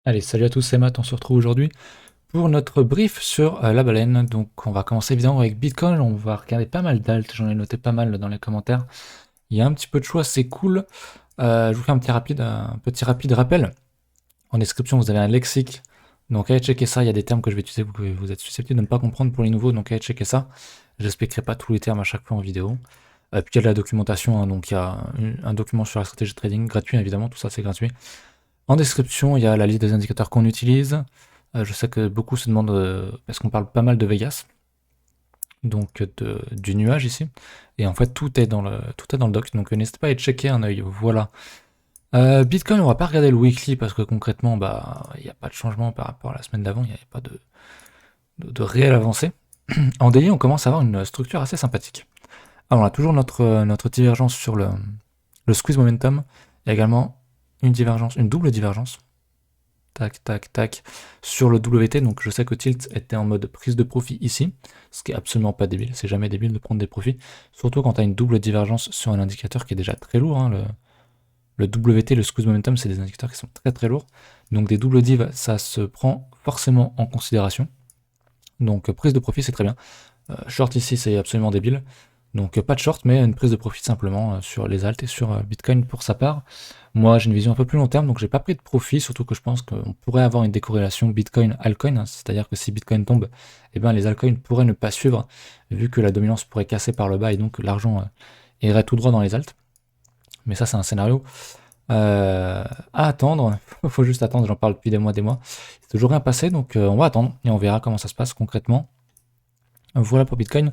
Allez, salut à tous, c'est Matt, on se retrouve aujourd'hui pour notre brief sur la baleine. Donc on va commencer évidemment avec Bitcoin, on va regarder pas mal d'alt, j'en ai noté pas mal dans les commentaires. Il y a un petit peu de choix, c'est cool. Je vous fais un petit rapide rappel. En description, vous avez un lexique, donc allez checker ça, il y a des termes que je vais utiliser, vous êtes susceptibles de ne pas comprendre pour les nouveaux, donc allez checker ça. J'expliquerai pas tous les termes à chaque fois en vidéo. Puis il y a de la documentation, hein, donc il y a un document sur la stratégie de trading gratuit, évidemment, tout ça c'est gratuit. En description, il y a la liste des indicateurs qu'on utilise. Je sais que beaucoup se demandent, parce qu'on parle pas mal de Vegas, donc du nuage ici. Et en fait, tout est dans le doc, donc n'hésitez pas à y checker un œil. Voilà. Bitcoin, on va pas regarder le weekly parce que concrètement, bah, il n'y a pas de changement par rapport à la semaine d'avant, il n'y avait pas de réelle avancée. En daily, on commence à avoir une structure assez sympathique. Alors, on a toujours notre divergence sur le squeeze momentum. Il y a également une double divergence. Tac, tac, tac, sur le WT, donc je sais que Tilt était en mode prise de profit ici, ce qui est absolument pas débile, c'est jamais débile de prendre des profits, surtout quand tu as une double divergence sur un indicateur qui est déjà très lourd, hein, le WT, le squeeze momentum, c'est des indicateurs qui sont très très lourds, donc des doubles divs, ça se prend forcément en considération, donc prise de profit c'est très bien, short ici c'est absolument débile, donc pas de short mais une prise de profit simplement sur les alts et sur Bitcoin pour sa part. Moi j'ai une vision un peu plus long terme donc j'ai pas pris de profit, surtout que je pense qu'on pourrait avoir une décorrélation Bitcoin-altcoin, hein, c'est-à-dire que si Bitcoin tombe, eh ben, les altcoins pourraient ne pas suivre vu que la dominance pourrait casser par le bas et donc l'argent irait tout droit dans les alts. Mais ça c'est un scénario à attendre, faut juste attendre, j'en parle depuis des mois, c'est toujours rien passé donc on va attendre et on verra comment ça se passe concrètement. Voilà pour Bitcoin.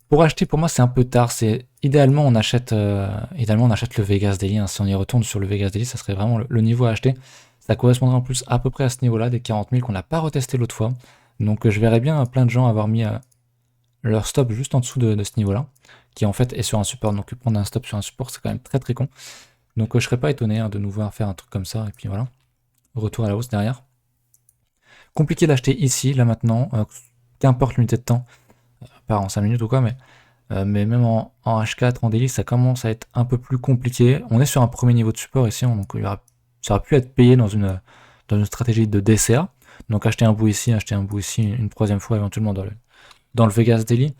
Pour acheter, pour moi, c'est un peu tard. C'est idéalement on achète le Vegas Daily, hein. Si on y retourne sur le Vegas Daily, ça serait vraiment le niveau à acheter. Ça correspondrait en plus à peu près à ce niveau-là, des 40 000 qu'on n'a pas retesté l'autre fois. Donc je verrais bien plein de gens avoir mis leur stop juste en dessous de ce niveau-là, qui en fait est sur un support. Donc prendre un stop sur un support, c'est quand même très très con. Donc je serais pas étonné, hein, de nous voir faire un truc comme ça. Et puis voilà, retour à la hausse derrière. Compliqué d'acheter ici, là maintenant, qu'importe l'unité de temps, pas en 5 minutes ou quoi, mais même en H4, en daily, ça commence à être un peu plus compliqué. On est sur un premier niveau de support ici, hein, donc ça aurait pu être payé dans une stratégie de DCA. Donc acheter un bout ici, une troisième fois éventuellement dans le Vegas Daily.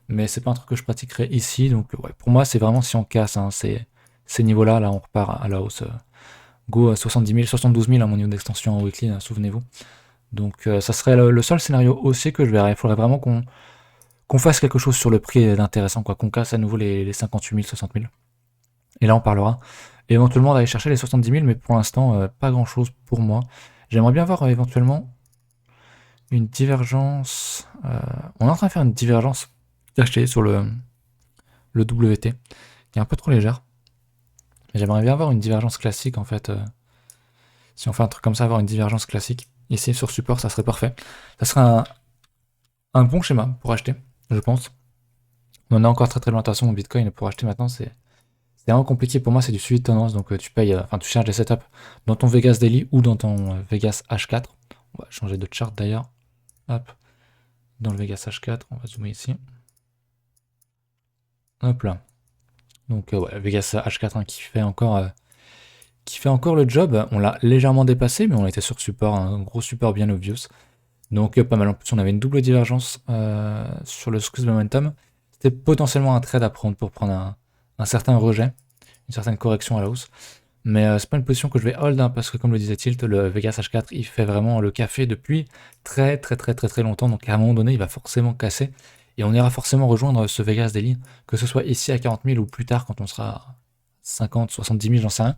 Mais c'est pas un truc que je pratiquerai ici. Donc ouais, pour moi, c'est vraiment si on casse, hein, ces niveaux-là, là on repart à la hausse. Go à 70 000, 72 000 à mon niveau d'extension en weekly, hein, souvenez-vous. Donc ça serait le seul scénario aussi que je verrais. Il faudrait vraiment qu'on fasse quelque chose sur le prix d'intéressant, quoi, qu'on casse à nouveau les 58 000, 60 000. Et là, on parlera éventuellement d'aller chercher les 70 000, mais pour l'instant, pas grand chose pour moi. J'aimerais bien voir éventuellement une divergence. On est en train de faire une divergence cachée sur le WT, qui est un peu trop légère. J'aimerais bien avoir une divergence classique en fait. Si on fait un truc comme ça, avoir une divergence classique. Ici sur support, ça serait parfait. Ça serait un bon schéma pour acheter, je pense. On en est encore très très loin de toute façon. Bitcoin pour acheter maintenant, c'est vraiment compliqué. Pour moi, c'est du suivi de tendance. Donc tu payes, tu charges des setups dans ton Vegas Daily ou dans ton Vegas H4. On va changer de chart d'ailleurs. Hop, dans le Vegas H4, on va zoomer ici. Hop là. Donc ouais, Vegas H4, hein, qui fait encore le job. On l'a légèrement dépassé, mais on était sur support, un gros support bien obvious. Donc pas mal. En plus, on avait une double divergence sur le squeeze momentum. C'était potentiellement un trade à prendre pour prendre un certain rejet, une certaine correction à la hausse. Mais c'est pas une position que je vais hold, hein, parce que comme le disait Tilt, le Vegas H4 il fait vraiment le café depuis très très très très très longtemps. Donc à un moment donné, il va forcément casser. Et on ira forcément rejoindre ce Vegas Daily, que ce soit ici à 40 000 ou plus tard quand on sera à 50, 70 000, j'en sais rien.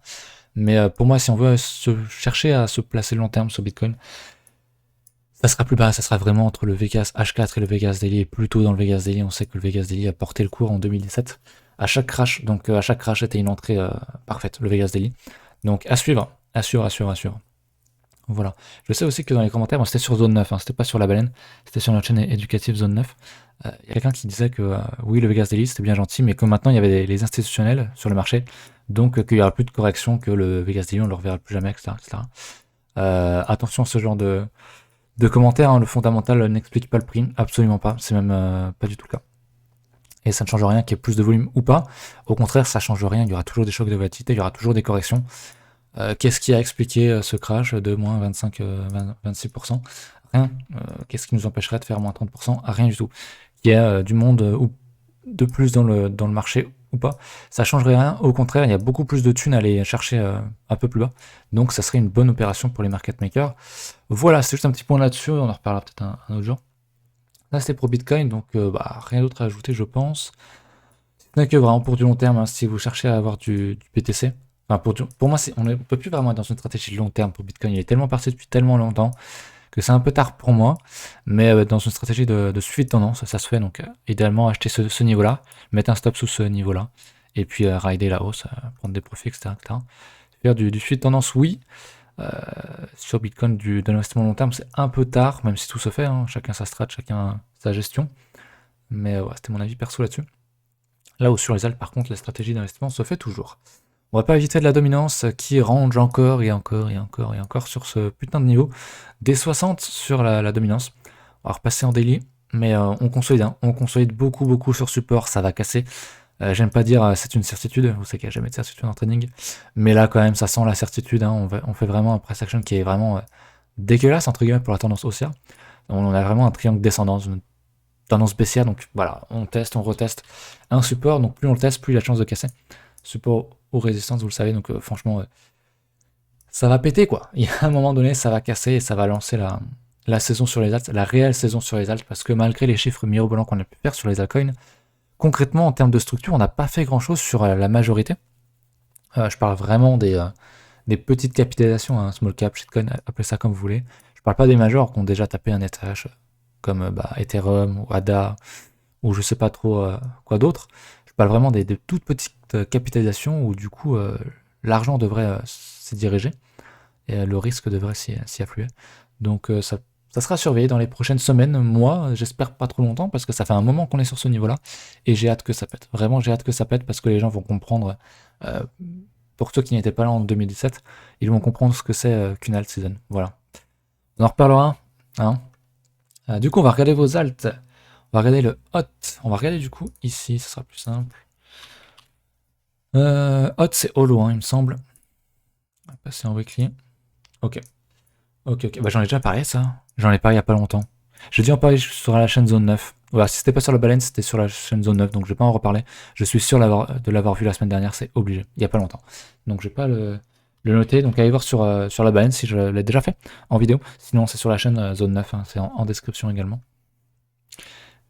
Mais pour moi, si on veut chercher à se placer long terme sur Bitcoin, ça sera plus bas, ça sera vraiment entre le Vegas H4 et le Vegas Daily, et plutôt dans le Vegas Daily. On sait que le Vegas Daily a porté le cours en 2017 à chaque crash, donc à chaque crash était une entrée parfaite, le Vegas Daily. Donc à suivre, à suivre, à suivre, à suivre. Voilà. Je sais aussi que dans les commentaires, bon, c'était sur Zone 9, hein, c'était pas sur la baleine, c'était sur notre chaîne éducative Zone 9. Il y a quelqu'un qui disait que oui, le Vegas Daily c'était bien gentil, mais que maintenant il y avait les institutionnels sur le marché, donc qu'il n'y aura plus de correction, que le Vegas Daily on le reverra plus jamais, etc. etc. Attention à ce genre de commentaires, hein, le fondamental n'explique pas le prix, absolument pas, c'est même pas du tout le cas. Et ça ne change rien qu'il y ait plus de volume ou pas, au contraire ça change rien, il y aura toujours des chocs de volatilité, il y aura toujours des corrections. Qu'est-ce qui a expliqué ce crash de moins 26%? Rien. Qu'est-ce qui nous empêcherait de faire moins 30%? Rien du tout. Il y a du monde ou de plus dans le marché ou pas, ça changerait rien. Au contraire, il y a beaucoup plus de thunes à aller chercher un peu plus bas. Donc ça serait une bonne opération pour les market makers. Voilà, c'est juste un petit point là-dessus, on en reparlera peut-être un autre jour. Là c'était pour Bitcoin, donc rien d'autre à ajouter je pense. Ce n'est que vraiment pour du long terme, hein, si vous cherchez à avoir du BTC. Enfin, pour moi, on ne peut plus vraiment être dans une stratégie de long terme pour Bitcoin. Il est tellement parti depuis tellement longtemps que c'est un peu tard pour moi. Mais dans une stratégie de suivi de tendance, ça se fait. Donc, idéalement, acheter ce niveau-là, mettre un stop sous ce niveau-là, et puis rider la hausse, prendre des profits, etc. etc. Faire du suivi de tendance, oui. Sur Bitcoin, de l'investissement long terme, c'est un peu tard, même si tout se fait. Hein, chacun sa strat, chacun sa gestion. Mais ouais, c'était mon avis perso là-dessus. Là où sur les alts, par contre, la stratégie d'investissement se fait toujours. On va pas éviter de la dominance qui range encore et encore et encore et encore sur ce putain de niveau. Des 60 sur la dominance. On va repasser en daily, mais on consolide. Hein. On consolide beaucoup, beaucoup sur support, ça va casser. J'aime pas dire c'est une certitude, vous savez qu'il n'y a jamais de certitude en trading. Mais là, quand même, ça sent la certitude. Hein. On fait vraiment un price action qui est vraiment dégueulasse, entre guillemets, pour la tendance haussière. On a vraiment un triangle descendant, une tendance baissière. Donc voilà, on teste, on reteste un support. Donc plus on le teste, plus il a de chance de casser. Support ou résistance, vous le savez. Donc franchement, ça va péter quoi. Il y a un moment donné, ça va casser et ça va lancer la saison sur les alts, la réelle saison sur les alts. Parce que malgré les chiffres mirobolants qu'on a pu faire sur les altcoins, concrètement, en termes de structure, on n'a pas fait grand-chose sur la majorité. Je parle vraiment des petites capitalisations, hein, small cap, shitcoin, appelez ça comme vous voulez. Je parle pas des majors qui ont déjà tapé un ETH comme Ethereum ou ADA ou je sais pas trop quoi d'autre. Je parle vraiment des toutes petites capitalisations où du coup l'argent devrait s'y diriger et le risque devrait s'y affluer. Donc ça sera surveillé dans les prochaines semaines, mois, j'espère pas trop longtemps parce que ça fait un moment qu'on est sur ce niveau-là et j'ai hâte que ça pète. Vraiment j'ai hâte que ça pète parce que les gens vont comprendre, euh, pour ceux qui n'étaient pas là en 2017, ils vont comprendre ce que c'est qu'une alt season. Voilà. On en reparlera. Hein. Du coup on va regarder vos alts. On va regarder le hot. On va regarder du coup ici, ce sera plus simple. Hot c'est holo, hein, il me semble. On va passer en weekly. Ok. Ok, ok. Bah j'en ai déjà parlé ça. J'en ai parlé il y a pas longtemps. J'ai dû en parler sur la chaîne Zone 9. Voilà, si c'était pas sur la baleine, c'était sur la chaîne Zone 9, donc je vais pas en reparler. Je suis sûr de l'avoir vu la semaine dernière, c'est obligé. Il y a pas longtemps. Donc je vais pas le noter. Donc allez voir sur la baleine si je l'ai déjà fait en vidéo. Sinon c'est sur la chaîne Zone 9, hein, c'est en description également.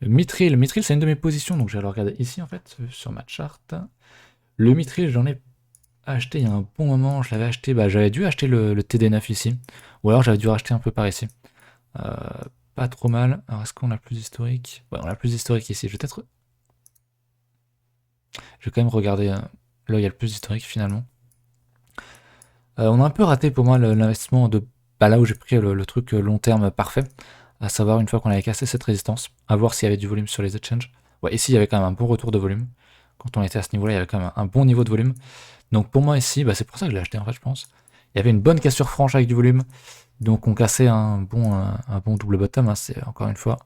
Mithril, c'est une de mes positions, donc je vais le regarder ici en fait, sur ma charte. Le Mithril, j'en ai acheté il y a un bon moment, je l'avais acheté, j'avais dû acheter le TD9 ici, ou alors j'avais dû racheter un peu par ici. Euh, Pas trop mal. Alors est-ce qu'on a plus historique? Ouais, on a plus historique ici. Je vais quand même regarder là où il y a le plus historique finalement. On a un peu raté pour moi l'investissement de là où j'ai pris le truc long terme parfait, à savoir une fois qu'on avait cassé cette résistance, à voir s'il y avait du volume sur les exchanges. Ouais, ici il y avait quand même un bon retour de volume. Quand on était à ce niveau-là, il y avait quand même un bon niveau de volume. Donc pour moi ici, c'est pour ça que je l'ai acheté en fait, je pense. Il y avait une bonne cassure franche avec du volume. Donc on cassait un bon double bottom, hein, c'est encore une fois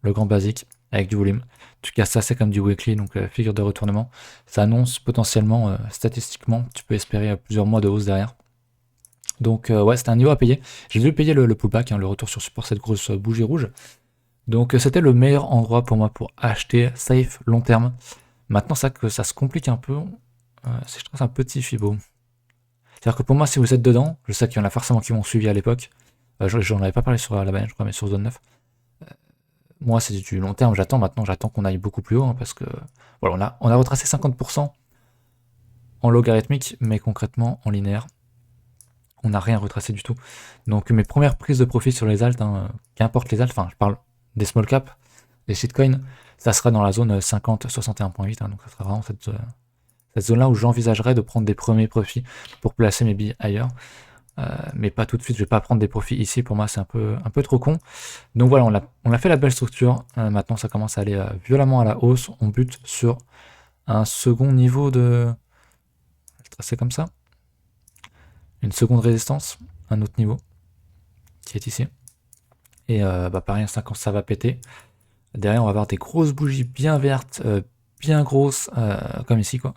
le grand basique avec du volume. Tu casses ça, c'est comme du weekly, donc figure de retournement. Ça annonce potentiellement, statistiquement, tu peux espérer plusieurs mois de hausse derrière. Donc ouais, c'était un niveau à payer. J'ai dû payer le pullback, hein, le retour sur support, cette grosse bougie rouge. Donc c'était le meilleur endroit pour moi pour acheter safe long terme. Maintenant, ça que ça se complique un peu, si je trace un petit fibo. C'est-à-dire que pour moi, si vous êtes dedans, je sais qu'il y en a forcément qui m'ont suivi à l'époque. J'en avais pas parlé sur la banane, je crois, mais sur Zone 9. Moi, c'est du long terme, j'attends qu'on aille beaucoup plus haut, hein, parce que voilà, on a retracé 50% en logarithmique, mais concrètement en linéaire, on n'a rien retracé du tout. Donc mes premières prises de profit sur les alts, hein, qu'importe les alts, enfin je parle des small caps, des shitcoins, ça sera dans la zone 50-61.8, hein, donc ça sera vraiment cette zone-là où j'envisagerais de prendre des premiers profits pour placer mes billes ailleurs. Mais pas tout de suite, je vais pas prendre des profits ici, pour moi c'est un peu trop con. Donc voilà, on a fait la belle structure, maintenant ça commence à aller violemment à la hausse, on bute sur un second niveau de... Je vais tracer comme ça. Une seconde résistance, un autre niveau, qui est ici. Et pareil, quand ça va péter, derrière on va avoir des grosses bougies bien vertes, bien grosses, comme ici quoi.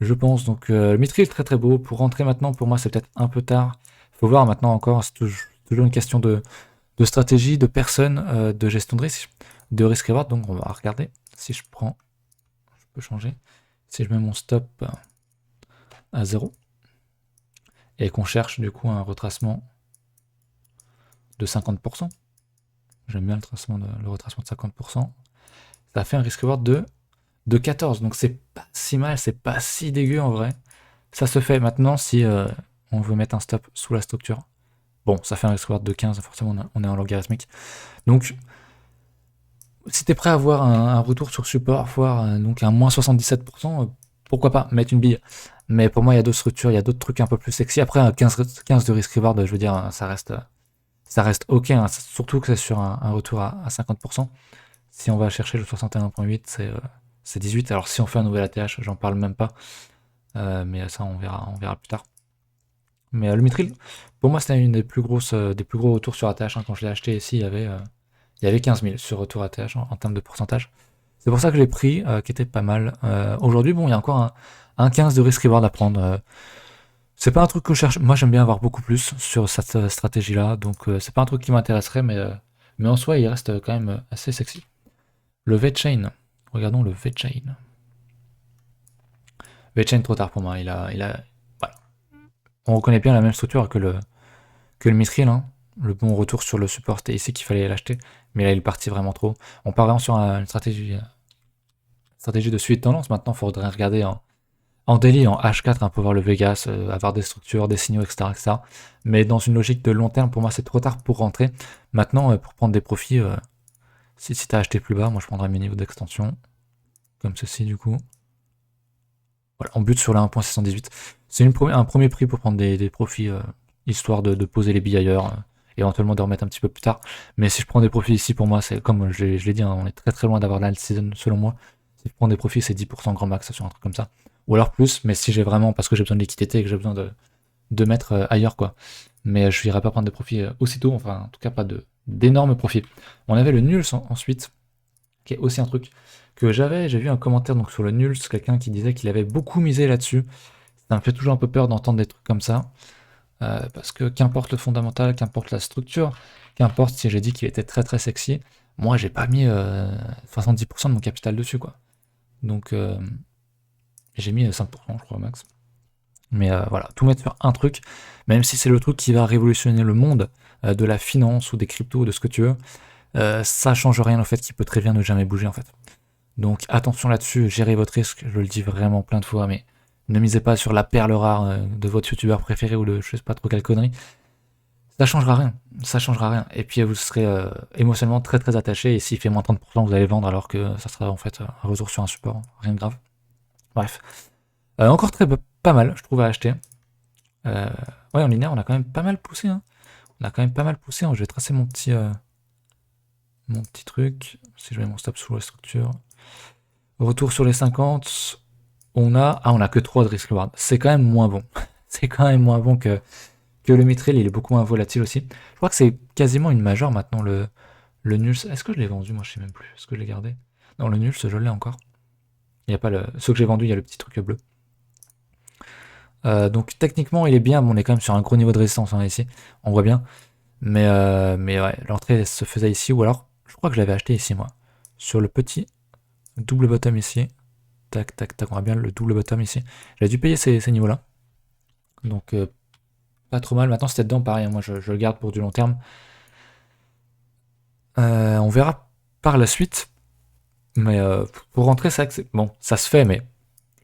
je pense. Donc le Mithril très très beau. Pour rentrer maintenant, pour moi c'est peut-être un peu tard. Faut voir maintenant encore, c'est toujours une question de stratégie, de personne, de gestion de risque, de risque reward. Donc on va regarder si je prends, je peux changer. Si je mets mon stop à 0 et qu'on cherche du coup un retracement de 50%. J'aime bien le retracement de 50%. Ça fait un risk reward de 14. Donc c'est pas si mal, c'est pas si dégueu en vrai. Ça se fait maintenant si on veut mettre un stop sous la structure. Bon, ça fait un risk reward de 15, forcément on est en logarithmique. Donc si t'es prêt à avoir un retour sur support, voire donc un moins 77%, pourquoi pas mettre une bille. Mais pour moi, il y a d'autres structures, il y a d'autres trucs un peu plus sexy. Après, un 15 de risk reward, je veux dire, ça reste ok, hein, surtout que c'est sur un retour à 50%. Si on va chercher le 61.8, c'est 18. Alors si on fait un nouvel ATH, j'en parle même pas. Mais ça, on verra plus tard. Mais le Mithril, pour moi, c'était une des plus gros retours sur ATH. Hein. Quand je l'ai acheté ici, il y avait 15 000 sur retour ATH en termes de pourcentage. C'est pour ça que je l'ai pris, qui était pas mal. Aujourd'hui, bon, il y a encore un 15 de risk reward à prendre. C'est pas un truc que je cherche. Moi, j'aime bien avoir beaucoup plus sur cette stratégie-là. Donc, c'est pas un truc qui m'intéresserait, mais en soi, il reste quand même assez sexy. Le V-Chain. Regardons le V-Chain. V-Chain, trop tard pour moi. Voilà. On reconnaît bien la même structure que le Mithril. Hein. Le bon retour sur le support, c'était ici qu'il fallait l'acheter. Mais là, il est parti vraiment trop. On part vraiment sur une stratégie de suivi de tendance. Maintenant, il faudrait regarder en daily, en H4, pour voir le Vegas, avoir des structures, des signaux, etc., etc. Mais dans une logique de long terme, pour moi, c'est trop tard pour rentrer. Maintenant, pour prendre des profits, si tu as acheté plus bas, moi je prendrais mes niveaux d'extension. Comme ceci, du coup. Voilà, on bute sur la 1.618. C'est un premier prix pour prendre des profits, histoire de poser les billes ailleurs, éventuellement de remettre un petit peu plus tard. Mais si je prends des profits ici, pour moi, c'est comme je l'ai dit, hein, on est très très loin d'avoir l'alt season selon moi. Si je prends des profits, c'est 10% grand max sur un truc comme ça. Ou alors plus, mais si j'ai vraiment, parce que j'ai besoin de liquidité et que j'ai besoin de mettre ailleurs, quoi. Mais je n'irai pas prendre des profits aussitôt, enfin en tout cas pas d'énormes profits. On avait le Nuls ensuite, qui est aussi un truc que j'ai vu un commentaire donc sur le Nuls, quelqu'un qui disait qu'il avait beaucoup misé là-dessus. Ça me fait toujours un peu peur d'entendre des trucs comme ça, parce que qu'importe le fondamental, qu'importe la structure, qu'importe si j'ai dit qu'il était très très sexy, moi j'ai pas mis 70% de mon capital dessus, quoi. Donc j'ai mis 5%, je crois, max. Mais voilà, tout mettre sur un truc, même si c'est le truc qui va révolutionner le monde de la finance ou des cryptos, de ce que tu veux, ça change rien au fait qu'il peut très bien ne jamais bouger en fait. Donc attention là-dessus, gérez votre risque, je le dis vraiment plein de fois, mais ne misez pas sur la perle rare de votre youtubeur préféré ou de je sais pas trop quelle connerie. Ça changera rien, ça changera rien. Et puis vous serez émotionnellement très très attaché, et s'il fait moins 30%, vous allez vendre alors que ça sera en fait un retour sur un support, rien de grave. Bref. Encore pas mal, je trouve, à acheter. Ouais, en linéaire, on a quand même pas mal poussé. Hein. On a quand même pas mal poussé. Je vais tracer mon petit truc. Si je mets mon stop sous la structure. Retour sur les 50. On a que 3 de risk reward. C'est quand même moins bon. C'est quand même moins bon que le Mithril. Il est beaucoup moins volatile aussi. Je crois que c'est quasiment une majeure maintenant, le Nuls. Est-ce que je l'ai vendu? Moi, je sais même plus. Est-ce que je l'ai gardé? Non, le Nuls, je l'ai encore. Il y a pas ceux que j'ai vendus, il y a le petit truc bleu. Donc techniquement il est bien, mais on est quand même sur un gros niveau de résistance hein, ici, on voit bien. Mais ouais, l'entrée se faisait ici, ou alors je crois que je l'avais acheté ici moi. Sur le petit double bottom ici. Tac, tac, tac, on voit bien le double bottom ici. J'avais dû payer ces niveaux-là. Donc pas trop mal. Maintenant c'était dedans, pareil, hein, moi je le garde pour du long terme. On verra par la suite. Mais pour rentrer, c'est vrai que bon, ça se fait, mais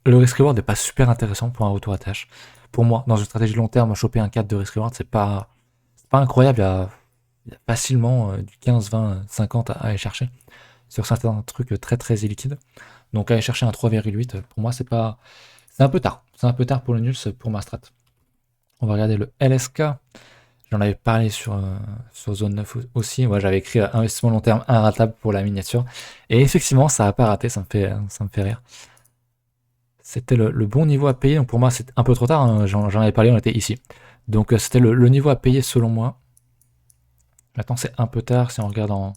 le risk reward n'est pas super intéressant pour un retour à tâche. Pour moi, dans une stratégie long terme, choper un 4 de risk reward, c'est pas incroyable. Il y a facilement du 15, 20, 50 à aller chercher sur certains trucs très très illiquides. Donc aller chercher un 3,8, pour moi, c'est un peu tard. C'est un peu tard pour le nul, pour ma strat. On va regarder le LSK. J'en avais parlé sur Zone 9 aussi. Moi, j'avais écrit investissement long terme inratable pour la miniature. Et effectivement, ça n'a pas raté, ça me fait rire. C'était le bon niveau à payer. Donc pour moi, c'est un peu trop tard. Hein. J'en avais parlé, on était ici. Donc c'était le niveau à payer selon moi. Maintenant, c'est un peu tard. Si on regarde on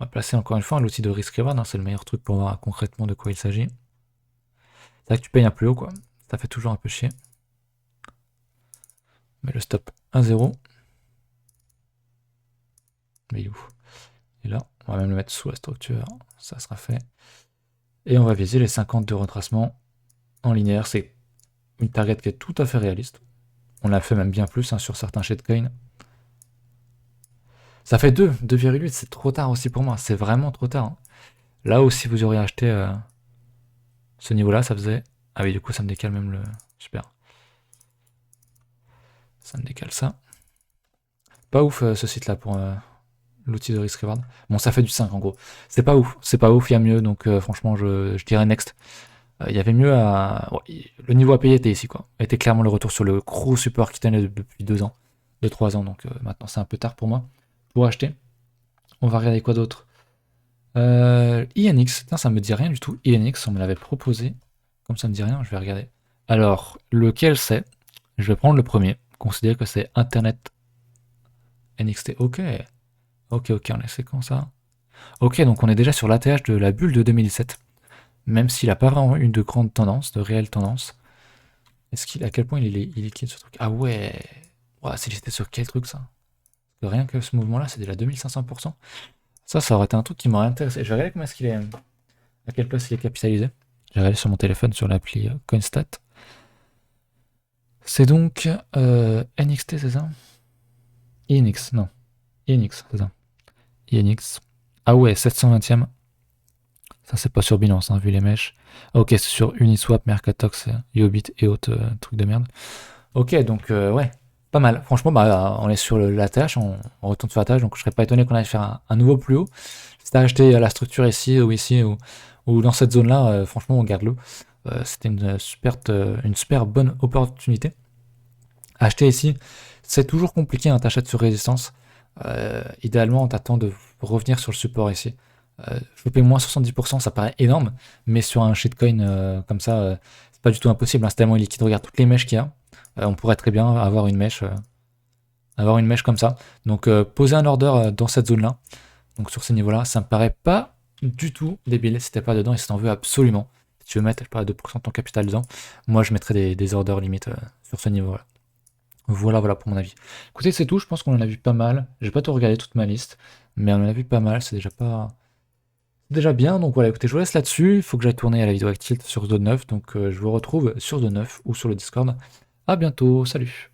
va placer encore une fois l'outil de risk reward. Hein, c'est le meilleur truc pour voir concrètement de quoi il s'agit. Là que tu payes un plus haut, quoi. Ça fait toujours un peu chier. Mais le stop 1-0. Mais où? Et là, on va même le mettre sous la structure. Ça sera fait. Et on va viser les 50 de retracement en linéaire. C'est une target qui est tout à fait réaliste. On l'a fait même bien plus hein, sur certains shitcoins. Ça fait 2, 2,8, c'est trop tard aussi pour moi. C'est vraiment trop tard. Hein. Là où si vous auriez acheté ce niveau-là, ça faisait... Ah oui, du coup, ça me décale même le... Super. Ça me décale ça. Pas ouf ce site-là pour l'outil de risk reward. Bon, ça fait du 5 en gros. C'est pas ouf, il y a mieux, donc franchement, je dirais next. Il y avait mieux à... Ouais, le niveau à payer était ici, quoi. Était clairement le retour sur le gros support qui tenait depuis 2 ans, 2-3 ans, donc maintenant c'est un peu tard pour moi pour acheter. On va regarder quoi d'autre. INX, putain, ça me dit rien du tout. INX, on me l'avait proposé. Comme ça me dit rien, je vais regarder. Alors, lequel c'est? Je vais prendre le premier. Considérer que c'est Internet NXT. Ok. Ok, on est c'est quand ça? Ok, donc on est déjà sur l'ATH de la bulle de 2017. Même s'il n'a pas vraiment une de grande tendance, de réelle tendance. Est-ce qu'il, à quel point il est liquide ce truc? Ah ouais. Ouais, c'est listé sur quel truc ça? Parce que rien que ce mouvement-là, c'est déjà 2500%. Ça aurait été un truc qui m'aurait intéressé. Je vais regarder comment est-ce qu'il est. À quelle place il est capitalisé. Je vais regarder sur mon téléphone sur l'appli Coinstat. C'est donc NXT, c'est ça? INX, non. INX, c'est ça. INX. Ah ouais, 720ème. Ça, c'est pas sur Binance, hein, vu les mèches. Ok, c'est sur Uniswap, Mercatox, Yobit et autres trucs de merde. Ok, donc ouais, pas mal. Franchement, bah, on est sur la tâche, on retourne sur la tâche, donc je serais pas étonné qu'on aille faire un nouveau plus haut. Si t'as acheté la structure ici ou dans cette zone-là, franchement, on garde-le. C'était une super bonne opportunité. Acheter ici, c'est toujours compliqué, hein, t'achètes sur résistance. Idéalement, on t'attend de revenir sur le support ici. Choper moins 70%, ça paraît énorme, mais sur un shitcoin comme ça, c'est pas du tout impossible. Hein, c'est tellement illiquide. Regarde toutes les mèches qu'il y a. On pourrait très bien avoir une mèche comme ça. Donc poser un order dans cette zone-là, donc sur ces niveaux-là, ça me paraît pas du tout débile si t'es pas dedans et si t'en veux absolument. Si tu veux mettre, je sais pas, 2% de ton capital dedans, moi je mettrais des orders limites sur ce niveau-là. Voilà pour mon avis. Écoutez, c'est tout, je pense qu'on en a vu pas mal. J'ai pas tout regardé toute ma liste, mais on en a vu pas mal, c'est déjà bien. Donc voilà, écoutez, je vous laisse là-dessus. Il faut que j'aille tourner à la vidéo avec Tilt sur Zone 9, donc je vous retrouve sur Zone 9 ou sur le Discord. À bientôt, salut!